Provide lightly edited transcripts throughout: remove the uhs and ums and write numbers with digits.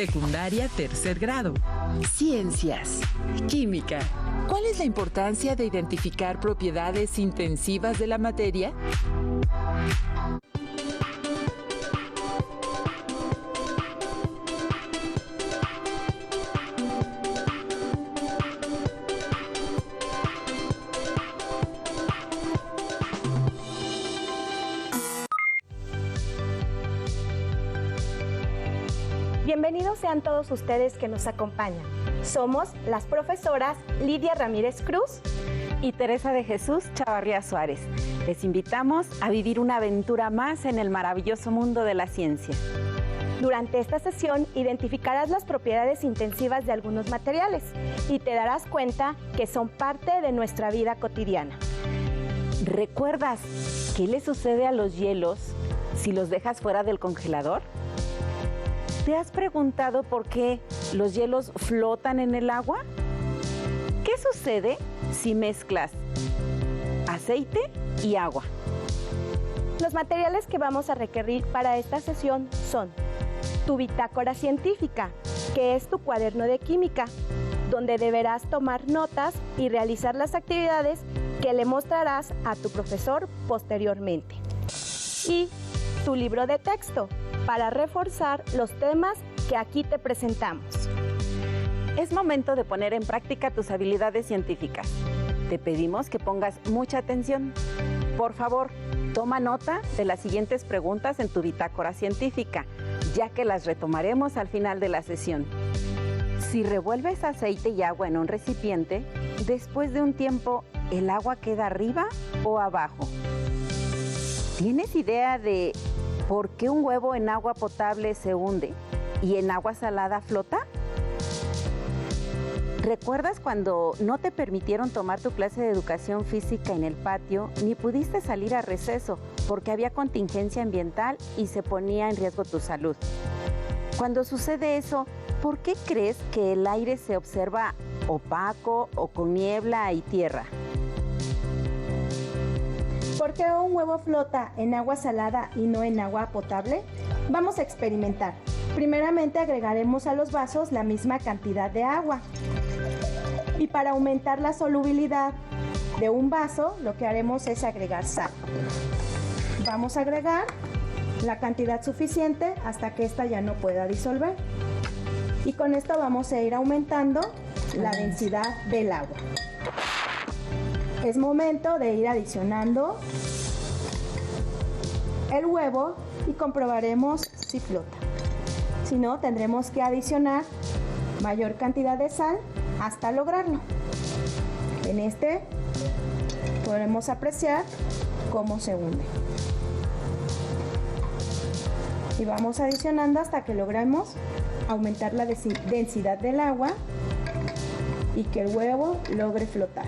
secundaria, tercer grado. Ciencias. Química. ¿Cuál es la importancia de identificar propiedades intensivas de la materia? Bienvenidos sean todos ustedes que nos acompañan. Somos las profesoras Lidia Ramírez Cruz y Teresa de Jesús Chavarría Suárez. Les invitamos a vivir una aventura más en el maravilloso mundo de la ciencia. Durante esta sesión identificarás las propiedades intensivas de algunos materiales y te darás cuenta que son parte de nuestra vida cotidiana. ¿Recuerdas qué le sucede a los hielos si los dejas fuera del congelador? ¿Te has preguntado por qué los hielos flotan en el agua? ¿Qué sucede si mezclas aceite y agua? Los materiales que vamos a requerir para esta sesión son tu bitácora científica, que es tu cuaderno de química, donde deberás tomar notas y realizar las actividades que le mostrarás a tu profesor posteriormente. Y tu libro de texto, para reforzar los temas que aquí te presentamos. Es momento de poner en práctica tus habilidades científicas. Te pedimos que pongas mucha atención. Por favor, toma nota de las siguientes preguntas en tu bitácora científica, ya que las retomaremos al final de la sesión. Si revuelves aceite y agua en un recipiente, después de un tiempo, ¿el agua queda arriba o abajo? ¿Tienes idea de por qué un huevo en agua potable se hunde y en agua salada flota? ¿Recuerdas cuando no te permitieron tomar tu clase de educación física en el patio ni pudiste salir a receso porque había contingencia ambiental y se ponía en riesgo tu salud? Cuando sucede eso, ¿por qué crees que el aire se observa opaco o con niebla y tierra? ¿Por qué un huevo flota en agua salada y no en agua potable? Vamos a experimentar. Primeramente agregaremos a los vasos la misma cantidad de agua. Y para aumentar la solubilidad de un vaso, lo que haremos es agregar sal. Vamos a agregar la cantidad suficiente hasta que esta ya no pueda disolver. Y con esto vamos a ir aumentando la densidad del agua. Es momento de ir adicionando el huevo y comprobaremos si flota. Si no, tendremos que adicionar mayor cantidad de sal hasta lograrlo. En este podremos apreciar cómo se hunde. Y vamos adicionando hasta que logremos aumentar la densidad del agua y que el huevo logre flotar.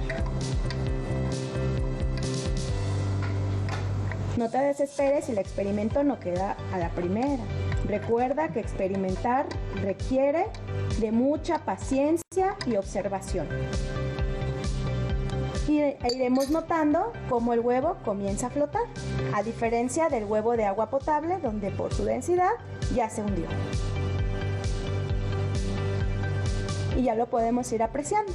No te desesperes si el experimento no queda a la primera. Recuerda que experimentar requiere de mucha paciencia y observación. Y iremos notando cómo el huevo comienza a flotar, a diferencia del huevo de agua potable, donde por su densidad ya se hundió. Y ya lo podemos ir apreciando.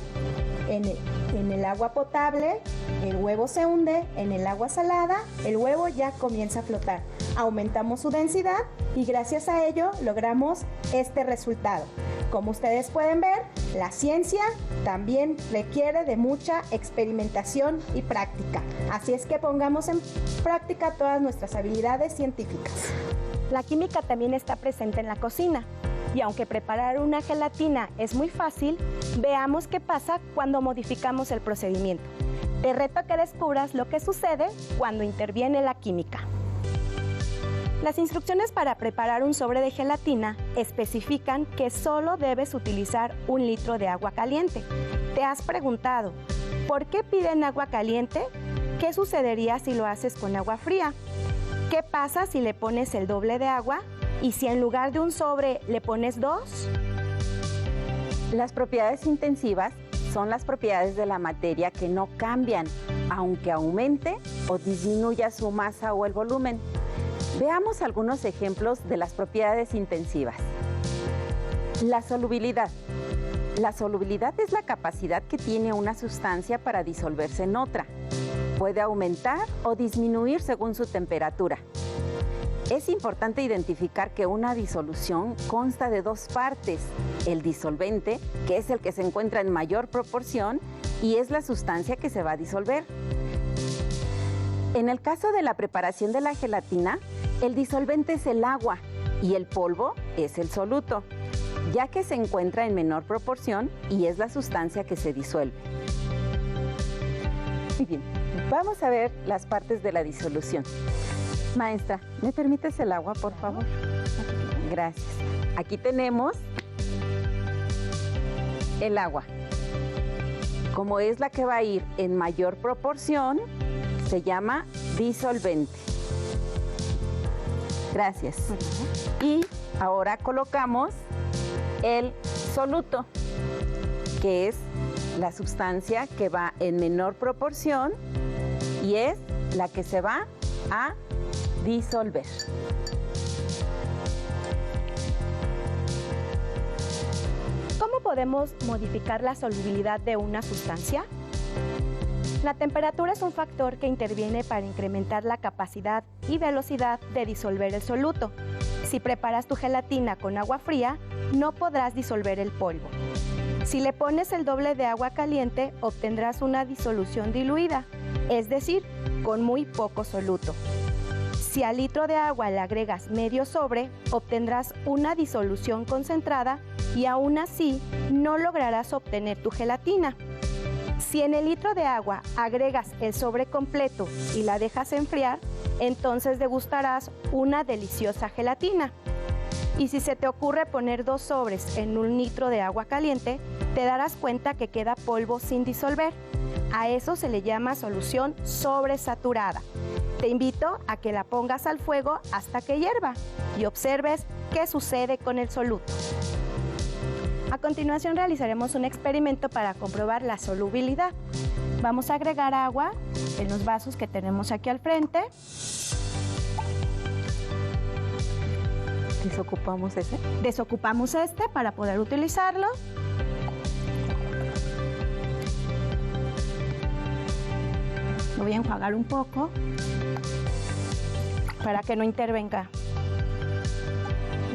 En el agua potable, el huevo se hunde, en el agua salada, el huevo ya comienza a flotar. Aumentamos su densidad y gracias a ello logramos este resultado. Como ustedes pueden ver, la ciencia también requiere de mucha experimentación y práctica. Así es que pongamos en práctica todas nuestras habilidades científicas. La química también está presente en la cocina. Y aunque preparar una gelatina es muy fácil, veamos qué pasa cuando modificamos el procedimiento. Te reto a que descubras lo que sucede cuando interviene la química. Las instrucciones para preparar un sobre de gelatina especifican que solo debes utilizar 1 litro de agua caliente. ¿Te has preguntado por qué piden agua caliente? ¿Qué sucedería si lo haces con agua fría? ¿Qué pasa si le pones el doble de agua? ¿Y si en lugar de un sobre le pones 2? Las propiedades intensivas son las propiedades de la materia que no cambian, aunque aumente o disminuya su masa o el volumen. Veamos algunos ejemplos de las propiedades intensivas. La solubilidad. La solubilidad es la capacidad que tiene una sustancia para disolverse en otra. Puede aumentar o disminuir según su temperatura. Es importante identificar que una disolución consta de dos partes: el disolvente, que es el que se encuentra en mayor proporción, y es la sustancia que se va a disolver. En el caso de la preparación de la gelatina, el disolvente es el agua y el polvo es el soluto, ya que se encuentra en menor proporción y es la sustancia que se disuelve. Muy bien, vamos a ver las partes de la disolución. Maestra, ¿me permites el agua, por favor? Gracias. Aquí tenemos el agua. Como es la que va a ir en mayor proporción, se llama disolvente. Gracias. Y ahora colocamos el soluto, que es la sustancia que va en menor proporción y es la que se va a disolver. ¿Cómo podemos modificar la solubilidad de una sustancia? La temperatura es un factor que interviene para incrementar la capacidad y velocidad de disolver el soluto. Si preparas tu gelatina con agua fría, no podrás disolver el polvo. Si le pones el doble de agua caliente, obtendrás una disolución diluida, es decir, con muy poco soluto. Si al litro de agua le agregas medio sobre, obtendrás una disolución concentrada y aún así no lograrás obtener tu gelatina. Si en el litro de agua agregas el sobre completo y la dejas enfriar, entonces degustarás una deliciosa gelatina. Y si se te ocurre poner 2 sobres en 1 litro de agua caliente, te darás cuenta que queda polvo sin disolver. A eso se le llama solución sobresaturada. Te invito a que la pongas al fuego hasta que hierva y observes qué sucede con el soluto. A continuación realizaremos un experimento para comprobar la solubilidad. Vamos a agregar agua en los vasos que tenemos aquí al frente. ¿Desocupamos ese? Desocupamos este para poder utilizarlo. Lo voy a enjuagar un poco para que no intervenga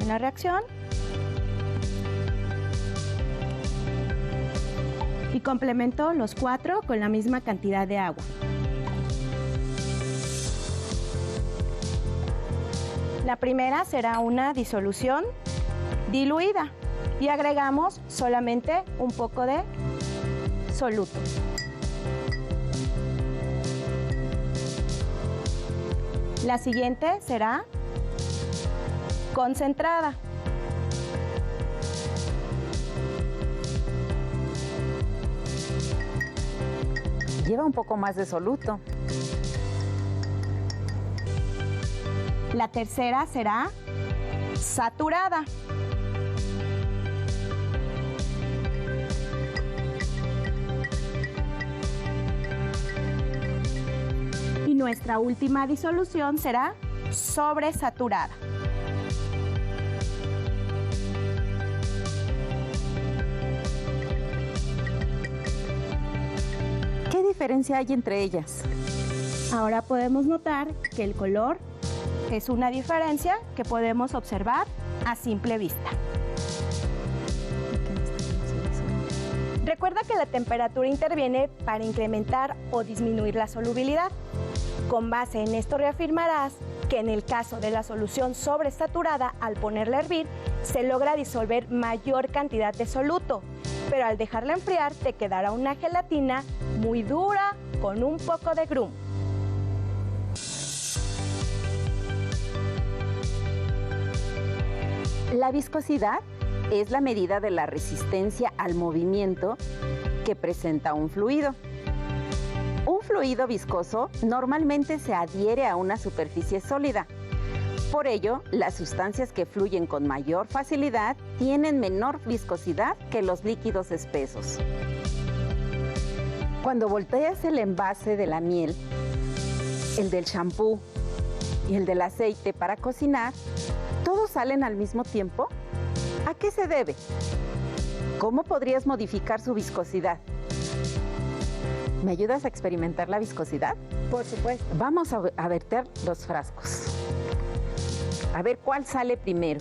en la reacción. Y complemento los 4 con la misma cantidad de agua. La primera será una disolución diluida y agregamos solamente un poco de soluto. La siguiente será concentrada. Lleva un poco más de soluto. La tercera será saturada. Y nuestra última disolución será sobresaturada. ¿Qué diferencia hay entre ellas? Ahora podemos notar que el color es una diferencia que podemos observar a simple vista. Recuerda que la temperatura interviene para incrementar o disminuir la solubilidad. Con base en esto reafirmarás que en el caso de la solución sobresaturada, al ponerla a hervir, se logra disolver mayor cantidad de soluto, pero al dejarla enfriar te quedará una gelatina muy dura con un poco de grumo. La viscosidad es la medida de la resistencia al movimiento que presenta un fluido. Un fluido viscoso normalmente se adhiere a una superficie sólida. Por ello, las sustancias que fluyen con mayor facilidad tienen menor viscosidad que los líquidos espesos. Cuando volteas el envase de la miel, el del champú y el del aceite para cocinar, ¿todos salen al mismo tiempo? ¿A qué se debe? ¿Cómo podrías modificar su viscosidad? ¿Me ayudas a experimentar la viscosidad? Por supuesto. Vamos a verter los frascos. A ver cuál sale primero.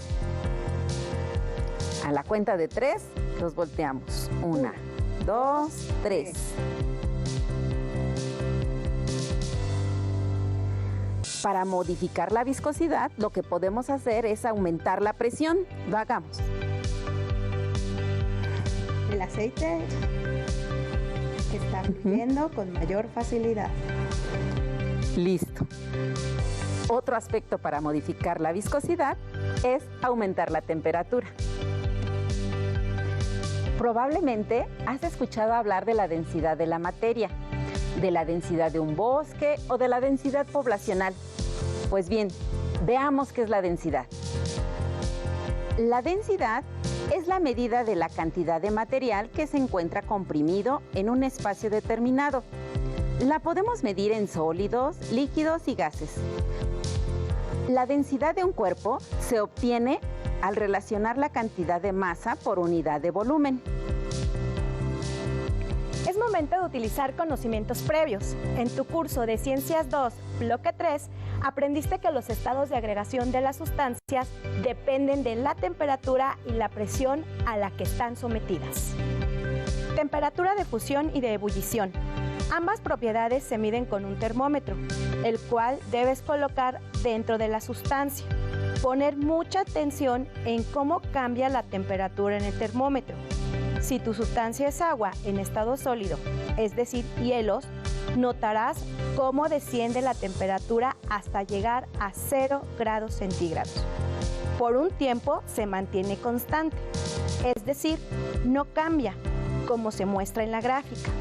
A la cuenta de 3, los volteamos. 1, 2, 3. Para modificar la viscosidad, lo que podemos hacer es aumentar la presión. Lo hagamos. El aceite está fluyendo con mayor facilidad. Listo. Otro aspecto para modificar la viscosidad es aumentar la temperatura. Probablemente has escuchado hablar de la densidad de la materia, de la densidad de un bosque o de la densidad poblacional. Pues bien, veamos qué es la densidad. La densidad es la medida de la cantidad de material que se encuentra comprimido en un espacio determinado. La podemos medir en sólidos, líquidos y gases. La densidad de un cuerpo se obtiene al relacionar la cantidad de masa por unidad de volumen. Es momento de utilizar conocimientos previos. En tu curso de Ciencias 2, bloque 3, aprendiste que los estados de agregación de las sustancias dependen de la temperatura y la presión a la que están sometidas. Temperatura de fusión y de ebullición. Ambas propiedades se miden con un termómetro, el cual debes colocar dentro de la sustancia. Poner mucha atención en cómo cambia la temperatura en el termómetro. Si tu sustancia es agua en estado sólido, es decir, hielos, notarás cómo desciende la temperatura hasta llegar a 0 grados centígrados. Por un tiempo se mantiene constante, es decir, no cambia, como se muestra en la gráfica.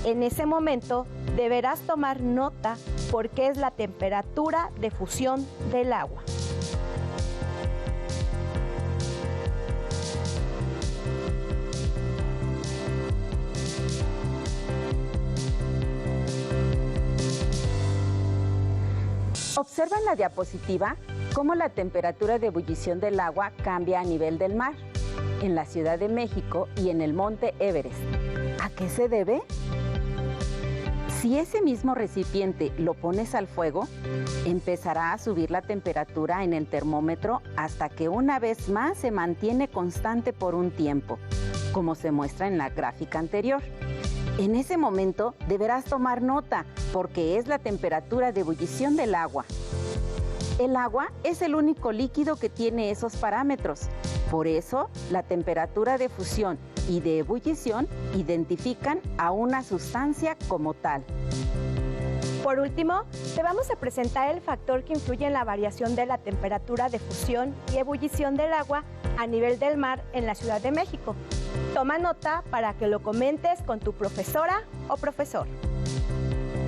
En ese momento deberás tomar nota porque es la temperatura de fusión del agua. Observa en la diapositiva cómo la temperatura de ebullición del agua cambia a nivel del mar, en la Ciudad de México y en el Monte Everest. ¿A qué se debe? Si ese mismo recipiente lo pones al fuego, empezará a subir la temperatura en el termómetro hasta que una vez más se mantiene constante por un tiempo, como se muestra en la gráfica anterior. En ese momento deberás tomar nota porque es la temperatura de ebullición del agua. El agua es el único líquido que tiene esos parámetros. Por eso, la temperatura de fusión y de ebullición identifican a una sustancia como tal. Por último, te vamos a presentar el factor que influye en la variación de la temperatura de fusión y ebullición del agua a nivel del mar en la Ciudad de México. Toma nota para que lo comentes con tu profesora o profesor.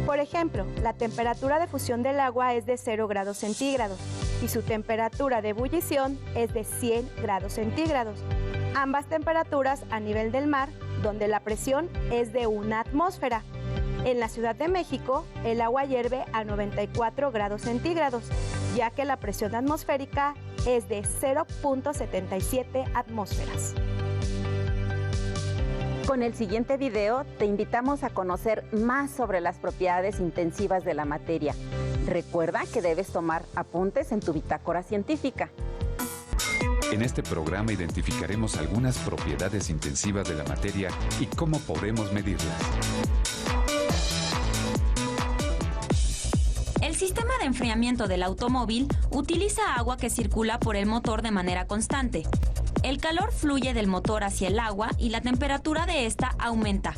Por ejemplo, la temperatura de fusión del agua es de 0 grados centígrados y su temperatura de ebullición es de 100 grados centígrados. Ambas temperaturas a nivel del mar, donde la presión es de 1 atmósfera. En la Ciudad de México, el agua hierve a 94 grados centígrados, ya que la presión atmosférica es de 0.77 atmósferas. Con el siguiente video te invitamos a conocer más sobre las propiedades intensivas de la materia. Recuerda que debes tomar apuntes en tu bitácora científica. En este programa identificaremos algunas propiedades intensivas de la materia y cómo podemos medirlas. El sistema de enfriamiento del automóvil utiliza agua que circula por el motor de manera constante. El calor fluye del motor hacia el agua y la temperatura de esta aumenta.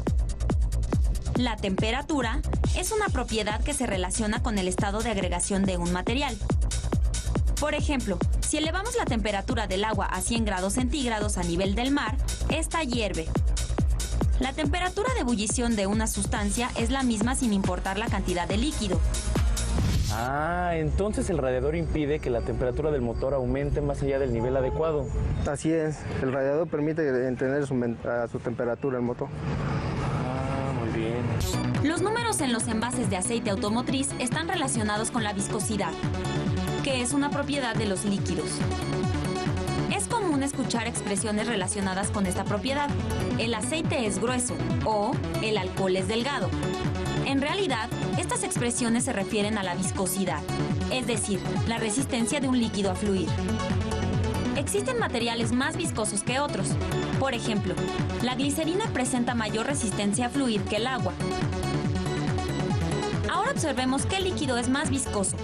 La temperatura es una propiedad que se relaciona con el estado de agregación de un material. Por ejemplo, si elevamos la temperatura del agua a 100 grados centígrados a nivel del mar, esta hierve. La temperatura de ebullición de una sustancia es la misma sin importar la cantidad de líquido. Ah, entonces el radiador impide que la temperatura del motor aumente más allá del nivel adecuado. Así es, el radiador permite tener su temperatura el motor. Ah, muy bien. Los números en los envases de aceite automotriz están relacionados con la viscosidad, que es una propiedad de los líquidos. Es común escuchar expresiones relacionadas con esta propiedad. El aceite es grueso o el alcohol es delgado. En realidad, estas expresiones se refieren a la viscosidad, es decir, la resistencia de un líquido a fluir. Existen materiales más viscosos que otros. Por ejemplo, la glicerina presenta mayor resistencia a fluir que el agua. Ahora observemos qué líquido es más viscoso.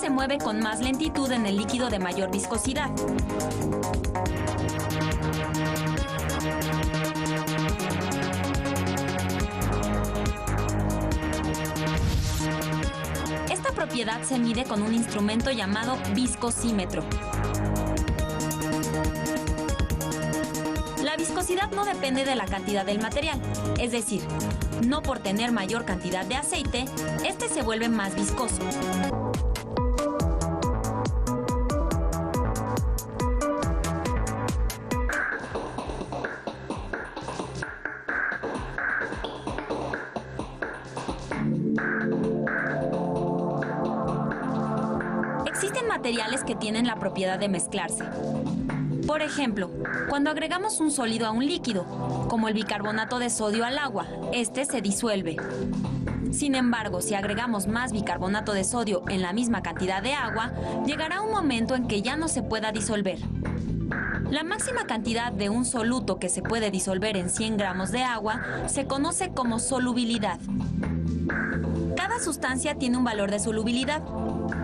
Se mueve con más lentitud en el líquido de mayor viscosidad. Esta propiedad se mide con un instrumento llamado viscosímetro. La viscosidad no depende de la cantidad del material, es decir, no por tener mayor cantidad de aceite, este se vuelve más viscoso. Existen materiales que tienen la propiedad de mezclarse. Por ejemplo, cuando agregamos un sólido a un líquido, como el bicarbonato de sodio al agua, este se disuelve. Sin embargo, si agregamos más bicarbonato de sodio en la misma cantidad de agua, llegará un momento en que ya no se pueda disolver. La máxima cantidad de un soluto que se puede disolver en 100 gramos de agua se conoce como solubilidad. Cada sustancia tiene un valor de solubilidad.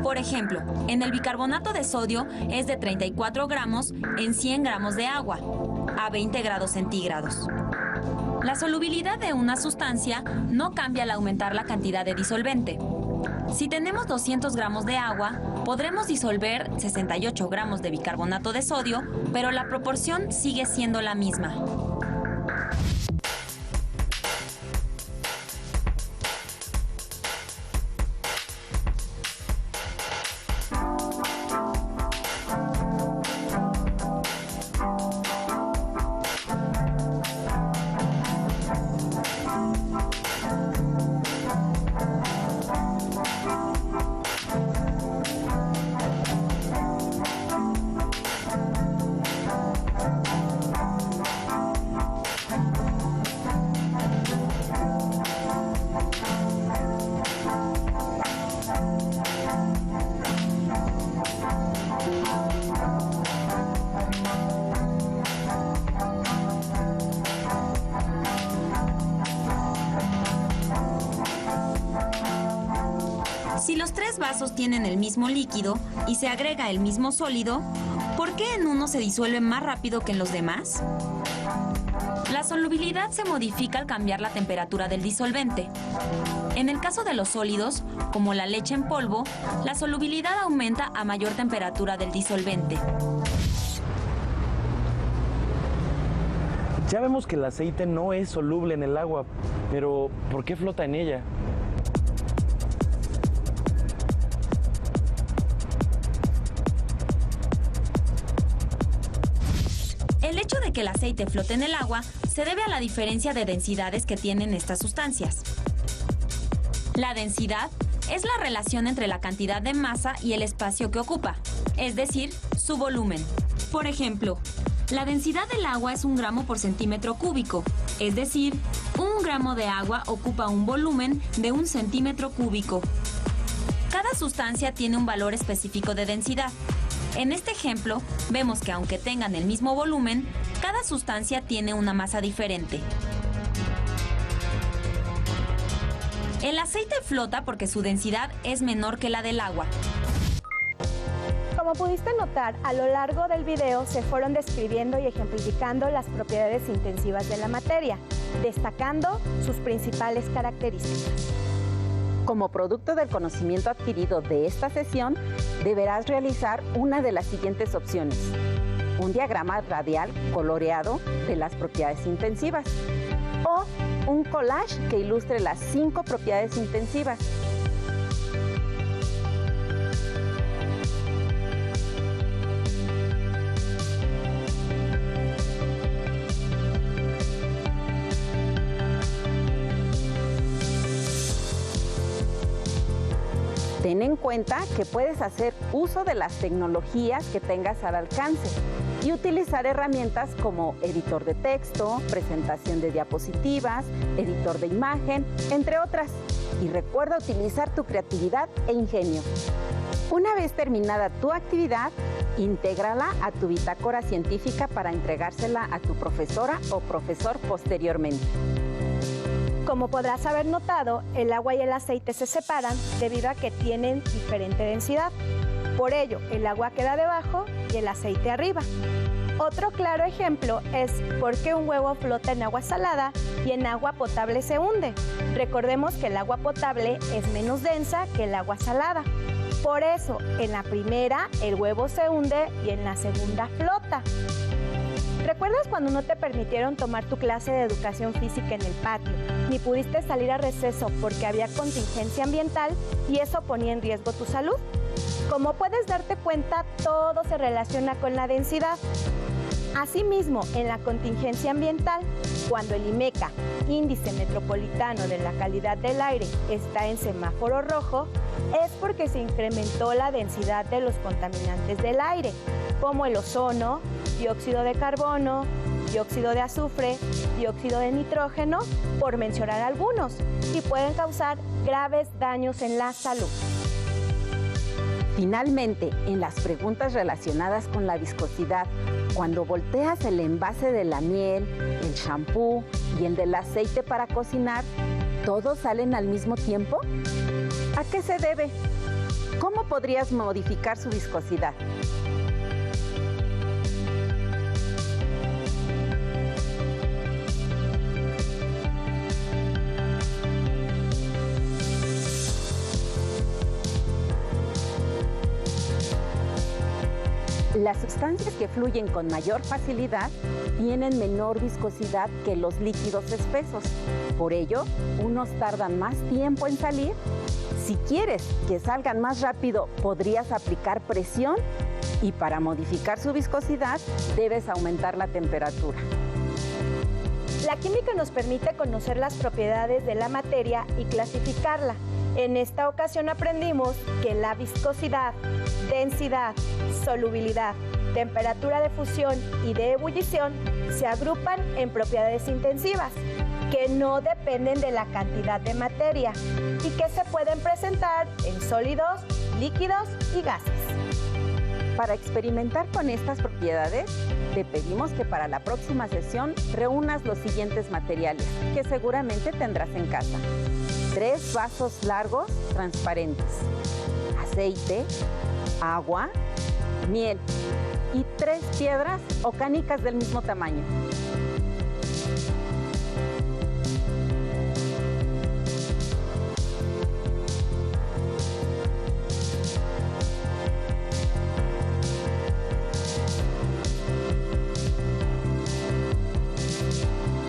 Por ejemplo, en el bicarbonato de sodio es de 34 gramos en 100 gramos de agua, a 20 grados centígrados. La solubilidad de una sustancia no cambia al aumentar la cantidad de disolvente. Si tenemos 200 gramos de agua, podremos disolver 68 gramos de bicarbonato de sodio, pero la proporción sigue siendo la misma. Si los tres vasos tienen el mismo líquido y se agrega el mismo sólido, ¿por qué en uno se disuelve más rápido que en los demás? La solubilidad se modifica al cambiar la temperatura del disolvente. En el caso de los sólidos, como la leche en polvo, la solubilidad aumenta a mayor temperatura del disolvente. Ya vemos que el aceite no es soluble en el agua, pero ¿por qué flota en ella? El hecho de que el aceite flote en el agua se debe a la diferencia de densidades que tienen estas sustancias. La densidad es la relación entre la cantidad de masa y el espacio que ocupa, es decir, su volumen. Por ejemplo, la densidad del agua es 1 gramo por centímetro cúbico, es decir, 1 gramo de agua ocupa un volumen de 1 centímetro cúbico. Cada sustancia tiene un valor específico de densidad. En este ejemplo, vemos que aunque tengan el mismo volumen, cada sustancia tiene una masa diferente. El aceite flota porque su densidad es menor que la del agua. Como pudiste notar, a lo largo del video se fueron describiendo y ejemplificando las propiedades intensivas de la materia, destacando sus principales características. Como producto del conocimiento adquirido de esta sesión, deberás realizar una de las siguientes opciones: un diagrama radial coloreado de las propiedades intensivas o un collage que ilustre las 5 propiedades intensivas. Ten en cuenta que puedes hacer uso de las tecnologías que tengas al alcance y utilizar herramientas como editor de texto, presentación de diapositivas, editor de imagen, entre otras. Y recuerda utilizar tu creatividad e ingenio. Una vez terminada tu actividad, intégrala a tu bitácora científica para entregársela a tu profesora o profesor posteriormente. Como podrás haber notado, el agua y el aceite se separan debido a que tienen diferente densidad. Por ello, el agua queda debajo y el aceite arriba. Otro claro ejemplo es por qué un huevo flota en agua salada y en agua potable se hunde. Recordemos que el agua potable es menos densa que el agua salada. Por eso, en la primera el huevo se hunde y en la segunda flota. ¿Recuerdas cuando no te permitieron tomar tu clase de educación física en el patio, ni pudiste salir a receso porque había contingencia ambiental y eso ponía en riesgo tu salud? Como puedes darte cuenta, todo se relaciona con la densidad. Asimismo, en la contingencia ambiental, cuando el IMECA, Índice Metropolitano de la Calidad del Aire, está en semáforo rojo, es porque se incrementó la densidad de los contaminantes del aire, como el ozono, dióxido de carbono, dióxido de azufre, dióxido de nitrógeno, por mencionar algunos, y pueden causar graves daños en la salud. Finalmente, en las preguntas relacionadas con la viscosidad, cuando volteas el envase de la miel, el shampoo y el del aceite para cocinar, ¿todos salen al mismo tiempo? ¿A qué se debe? ¿Cómo podrías modificar su viscosidad? Las sustancias que fluyen con mayor facilidad tienen menor viscosidad que los líquidos espesos. Por ello, unos tardan más tiempo en salir. Si quieres que salgan más rápido, podrías aplicar presión y para modificar su viscosidad debes aumentar la temperatura. La química nos permite conocer las propiedades de la materia y clasificarla. En esta ocasión aprendimos que la viscosidad, densidad, solubilidad, temperatura de fusión y de ebullición se agrupan en propiedades intensivas, que no dependen de la cantidad de materia y que se pueden presentar en sólidos, líquidos y gases. Para experimentar con estas propiedades, te pedimos que para la próxima sesión reúnas los siguientes materiales que seguramente tendrás en casa. 3 vasos largos transparentes, aceite, agua, miel y 3 piedras o canicas del mismo tamaño.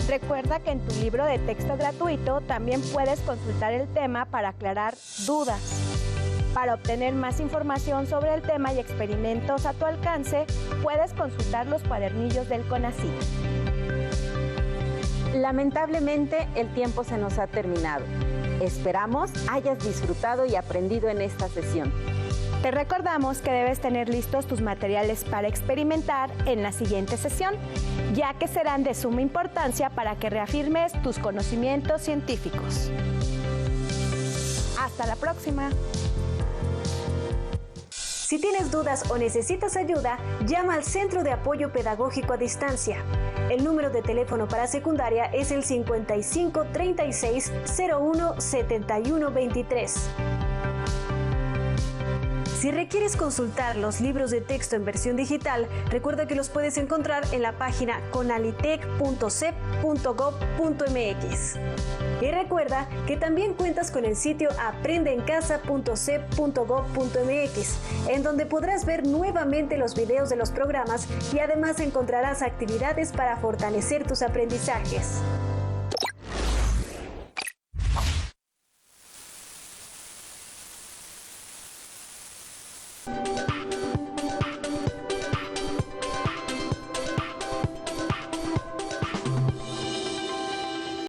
Recuerda que en tu libro de texto gratuito también puedes consultar el tema para aclarar dudas. Para obtener más información sobre el tema y experimentos a tu alcance, puedes consultar los cuadernillos del CONACYT. Lamentablemente, el tiempo se nos ha terminado. Esperamos hayas disfrutado y aprendido en esta sesión. Te recordamos que debes tener listos tus materiales para experimentar en la siguiente sesión, ya que serán de suma importancia para que reafirmes tus conocimientos científicos. Hasta la próxima. Si tienes dudas o necesitas ayuda, llama al Centro de Apoyo Pedagógico a Distancia. El número de teléfono para secundaria es el 55 36 01 71 23. Si requieres consultar los libros de texto en versión digital, recuerda que los puedes encontrar en la página conalitec.cep.gov.mx. Y recuerda que también cuentas con el sitio aprendeencasa.cep.gov.mx, en donde podrás ver nuevamente los videos de los programas y además encontrarás actividades para fortalecer tus aprendizajes.